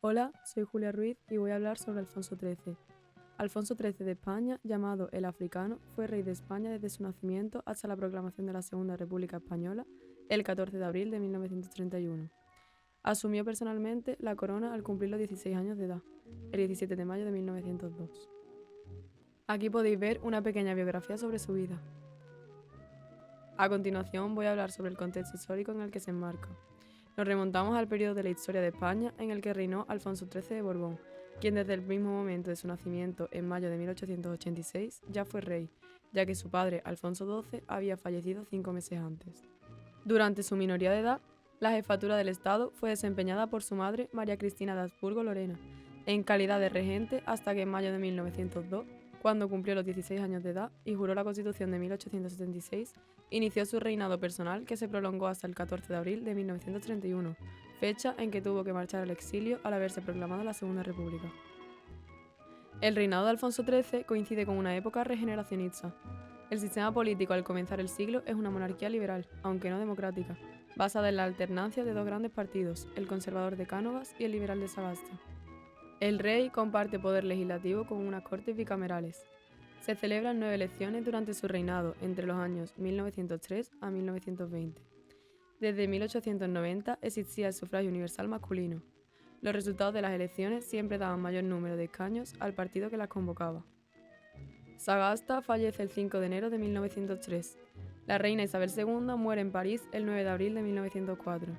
Hola, soy Julia Ruiz y voy a hablar sobre Alfonso XIII. Alfonso XIII de España, llamado el Africano, fue rey de España desde su nacimiento hasta la proclamación de la Segunda República Española el 14 de abril de 1931. Asumió personalmente la corona al cumplir los 16 años de edad, el 17 de mayo de 1902. Aquí podéis ver una pequeña biografía sobre su vida. A continuación voy a hablar sobre el contexto histórico en el que se enmarca. Nos remontamos al periodo de la historia de España en el que reinó Alfonso XIII de Borbón, quien desde el mismo momento de su nacimiento en mayo de 1886 ya fue rey, ya que su padre Alfonso XII había fallecido 5 meses antes. Durante su minoría de edad, la jefatura del Estado fue desempeñada por su madre María Cristina de Habsburgo-Lorena, en calidad de regente hasta que en mayo de 1902, cuando cumplió los 16 años de edad y juró la Constitución de 1876, inició su reinado personal que se prolongó hasta el 14 de abril de 1931, fecha en que tuvo que marchar al exilio al haberse proclamado la Segunda República. El reinado de Alfonso XIII coincide con una época regeneracionista. El sistema político al comenzar el siglo es una monarquía liberal, aunque no democrática, basada en la alternancia de dos grandes partidos, el conservador de Cánovas y el liberal de Sagasta. El rey comparte poder legislativo con unas cortes bicamerales. Se celebran 9 elecciones durante su reinado entre los años 1903 a 1920. Desde 1890 existía el sufragio universal masculino. Los resultados de las elecciones siempre daban mayor número de escaños al partido que las convocaba. Sagasta fallece el 5 de enero de 1903. La reina Isabel II muere en París el 9 de abril de 1904.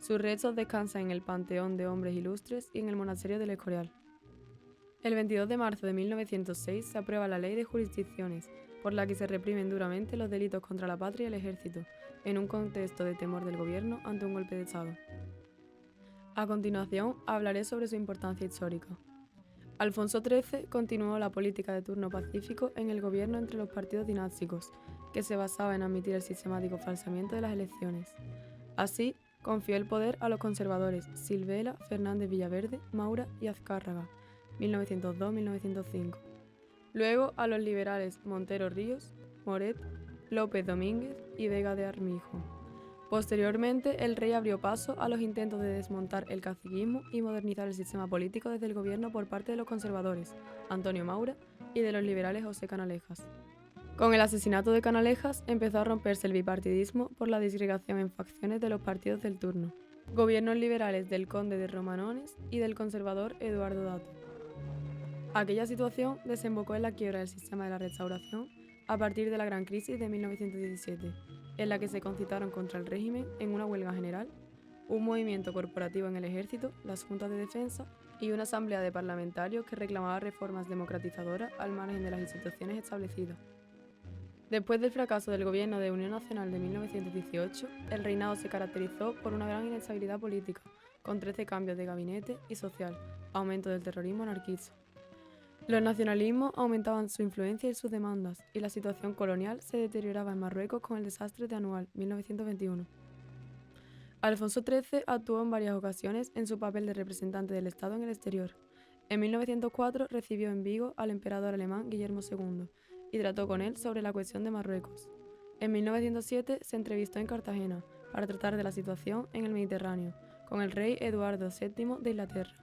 Sus restos descansan en el Panteón de Hombres Ilustres y en el Monasterio del Escorial. El 22 de marzo de 1906 se aprueba la Ley de Jurisdicciones, por la que se reprimen duramente los delitos contra la patria y el ejército, en un contexto de temor del gobierno ante un golpe de Estado. A continuación, hablaré sobre su importancia histórica. Alfonso XIII continuó la política de turno pacífico en el gobierno entre los partidos dinásticos, que se basaba en admitir el sistemático falsamiento de las elecciones. Así, confió el poder a los conservadores Silvela, Fernández Villaverde, Maura y Azcárraga, 1902-1905. Luego a los liberales Montero Ríos, Moret, López Domínguez y Vega de Armijo. Posteriormente, el rey abrió paso a los intentos de desmontar el caciquismo y modernizar el sistema político desde el gobierno por parte de los conservadores, Antonio Maura, y de los liberales José Canalejas. Con el asesinato de Canalejas empezó a romperse el bipartidismo por la disgregación en facciones de los partidos del turno. Gobiernos liberales del conde de Romanones y del conservador Eduardo Dato. Aquella situación desembocó en la quiebra del sistema de la Restauración a partir de la Gran Crisis de 1917, en la que se concitaron contra el régimen en una huelga general, un movimiento corporativo en el ejército, las juntas de defensa y una asamblea de parlamentarios que reclamaba reformas democratizadoras al margen de las instituciones establecidas. Después del fracaso del gobierno de Unión Nacional de 1918, el reinado se caracterizó por una gran inestabilidad política, con 13 cambios de gabinete y social, aumento del terrorismo anarquista. Los nacionalismos aumentaban su influencia y sus demandas, y la situación colonial se deterioraba en Marruecos con el desastre de Anual, 1921. Alfonso XIII actuó en varias ocasiones en su papel de representante del Estado en el exterior. En 1904 recibió en Vigo al emperador alemán Guillermo II y trató con él sobre la cuestión de Marruecos. En 1907 se entrevistó en Cartagena para tratar de la situación en el Mediterráneo con el rey Eduardo VII de Inglaterra,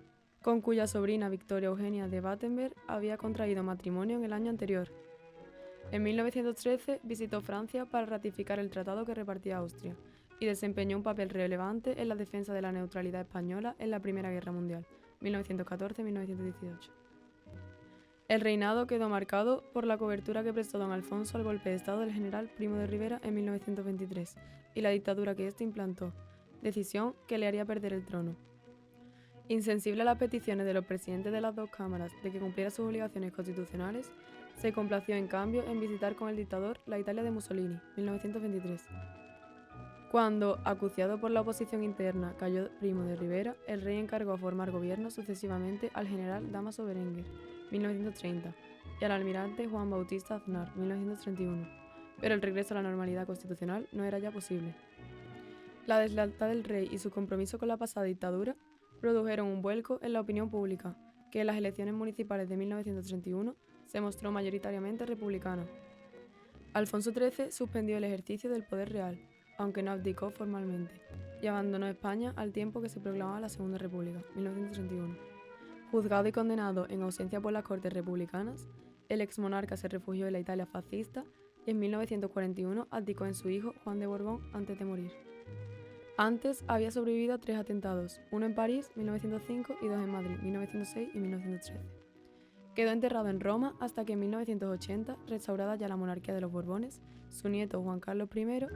con cuya sobrina Victoria Eugenia de Battenberg había contraído matrimonio en el año anterior. En 1913 visitó Francia para ratificar el tratado que repartía Austria y desempeñó un papel relevante en la defensa de la neutralidad española en la Primera Guerra Mundial, 1914-1918. El reinado quedó marcado por la cobertura que prestó don Alfonso al golpe de Estado del general Primo de Rivera en 1923 y la dictadura que éste implantó, decisión que le haría perder el trono. Insensible a las peticiones de los presidentes de las dos cámaras de que cumpliera sus obligaciones constitucionales, se complació en cambio en visitar con el dictador la Italia de Mussolini, 1923. Cuando, acuciado por la oposición interna, cayó Primo de Rivera, el rey encargó a formar gobierno sucesivamente al general Dámaso Berenguer, 1930, y al almirante Juan Bautista Aznar, 1931, pero el regreso a la normalidad constitucional no era ya posible. La deslealtad del rey y su compromiso con la pasada dictadura produjeron un vuelco en la opinión pública, que en las elecciones municipales de 1931 se mostró mayoritariamente republicana. Alfonso XIII suspendió el ejercicio del poder real, aunque no abdicó formalmente. y abandonó España al tiempo que se proclamaba la Segunda República, 1931. Juzgado y condenado en ausencia por las Cortes republicanas, el exmonarca se refugió en la Italia fascista y en 1941 abdicó en su hijo Juan de Borbón antes de morir. Antes había sobrevivido a 3 atentados, uno en París, 1905, y 2 en Madrid, 1906 y 1913. Quedó enterrado en Roma hasta que en 1980, restaurada ya la monarquía de los Borbones, su nieto Juan Carlos I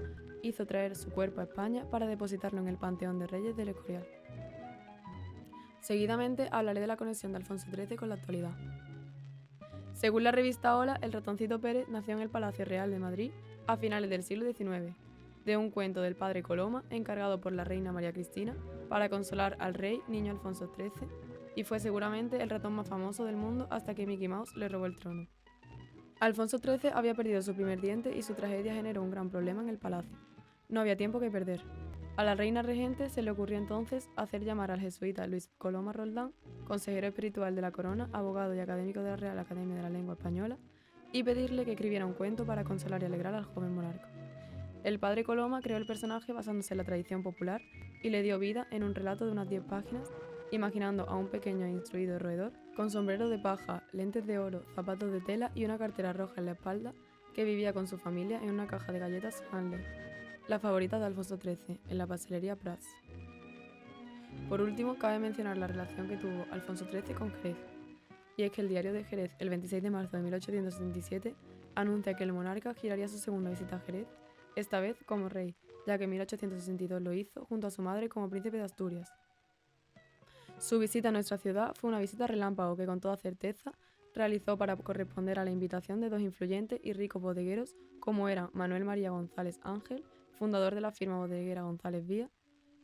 hizo traer su cuerpo a España para depositarlo en el Panteón de Reyes del Escorial. Seguidamente hablaré de la conexión de Alfonso XIII con la actualidad. Según la revista Hola, el ratoncito Pérez nació en el Palacio Real de Madrid a finales del siglo XIX, de un cuento del padre Coloma encargado por la reina María Cristina para consolar al rey niño Alfonso XIII, y fue seguramente el ratón más famoso del mundo hasta que Mickey Mouse le robó el trono. Alfonso XIII había perdido su primer diente y su tragedia generó un gran problema en el palacio. No había tiempo que perder. A la reina regente se le ocurrió entonces hacer llamar al jesuita Luis Coloma Roldán, consejero espiritual de la corona, abogado y académico de la Real Academia de la Lengua Española, y pedirle que escribiera un cuento para consolar y alegrar al joven monarca. El padre Coloma creó el personaje basándose en la tradición popular y le dio vida en un relato de unas 10 páginas, imaginando a un pequeño e instruido roedor con sombrero de paja, lentes de oro, zapatos de tela y una cartera roja en la espalda que vivía con su familia en una caja de galletas Hanley, la favorita de Alfonso XIII, en la pastelería Prats. Por último, cabe mencionar la relación que tuvo Alfonso XIII con Jerez, y es que el diario de Jerez, el 26 de marzo de 1877, anuncia que el monarca giraría su segunda visita a Jerez, esta vez como rey, ya que en 1862 lo hizo junto a su madre como príncipe de Asturias. Su visita a nuestra ciudad fue una visita relámpago que con toda certeza realizó para corresponder a la invitación de 2 influyentes y ricos bodegueros como eran Manuel María González Ángel, fundador de la firma bodeguera González Vía,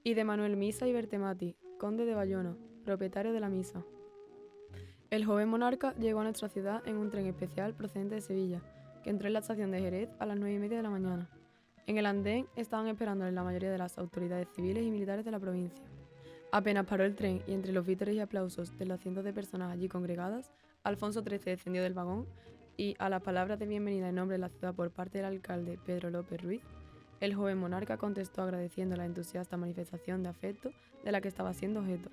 y de Manuel Misa y Bertemati, conde de Bayona, propietario de la Misa. El joven monarca llegó a nuestra ciudad en un tren especial procedente de Sevilla, que entró en la estación de Jerez a las 9:30 de la mañana. En el andén estaban esperándole la mayoría de las autoridades civiles y militares de la provincia. Apenas paró el tren y entre los vítores y aplausos de los cientos de personas allí congregadas, Alfonso XIII descendió del vagón y, a las palabras de bienvenida en nombre de la ciudad por parte del alcalde Pedro López Ruiz, el joven monarca contestó agradeciendo la entusiasta manifestación de afecto de la que estaba siendo objeto.